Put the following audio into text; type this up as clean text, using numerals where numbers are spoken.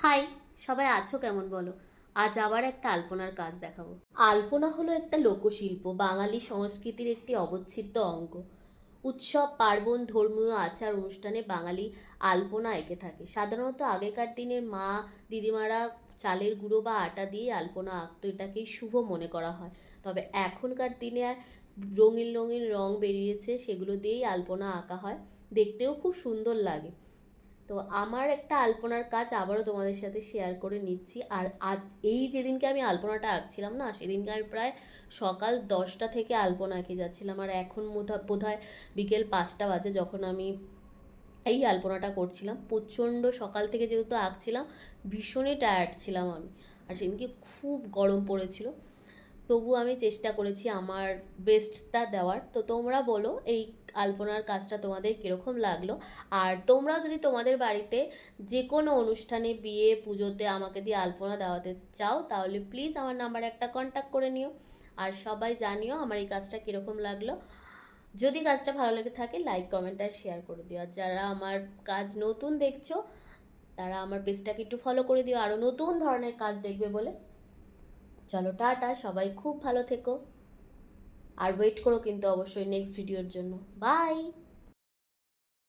High, সবাই আছো কেমন বলো? আজ আবার একটা আলপনার কাজ দেখাবো। আলপনা হলো একটা লোকশিল্প, বাঙালি সংস্কৃতির একটি অবিচ্ছেদ্য অঙ্গ। উৎসব পার্বণ ধর্মীয় আচার অনুষ্ঠানে বাঙালি আলপনা এঁকে থাকে। সাধারণত আগেকার দিনের মা দিদিমারা চালের গুঁড়ো বা আটা দিয়ে আলপনা আঁকতো, এটাকেই শুভ মনে করা হয়। তবে এখনকার দিনে আর রঙিন রঙিন রং বেরিয়েছে, সেগুলো দিয়েই আলপনা আঁকা হয়, দেখতেও খুব সুন্দর লাগে। তো আমার একটা আলপনার কাজ আবারও তোমাদের সাথে শেয়ার করে নিচ্ছি। আর আজ এই যেদিনকে আমি আলপনাটা আঁকছিলাম না, সেদিনকে আমি প্রায় সকাল 10টা থেকে আলপনা এঁকে যাচ্ছিলাম, আর এখন বোধহয় বিকেল 5টা বাজে যখন আমি এই আলপনাটা করছিলাম। প্রচণ্ড সকাল থেকে যেহেতু আঁকছিলাম, ভীষণই টায়ার্ড ছিলাম আমি। আর সেদিনকে খুব গরম পড়েছিল, তবু আমি চেষ্টা করেছি আমার বেস্টটা দেওয়ার। তো তোমরা বলো এই আলপনার কাজটা তোমাদের কীরকম লাগলো। আর তোমরাও যদি তোমাদের বাড়িতে যে কোনো অনুষ্ঠানে, বিয়ে পুজোতে আমাকে দিয়ে আলপনা দেওয়াতে চাও, তাহলে প্লিজ আমার নাম্বারে একটা কন্ট্যাক্ট করে নিও। আর সবাই জানিও আমার এই কাজটা কীরকম লাগলো। যদি কাজটা ভালো লেগে থাকে, লাইক কমেন্ট আর শেয়ার করে দিও। আর যারা আমার কাজ নতুন দেখছো, তারা আমার পেজটাকে একটু ফলো করে দিও আরও নতুন ধরনের কাজ দেখবে বলে। চলো টাটা, সবাই খুব ভালো থেকো। আর ওয়েট করো কিন্তু অবশ্যই নেক্সট ভিডিওর জন্য। বাই।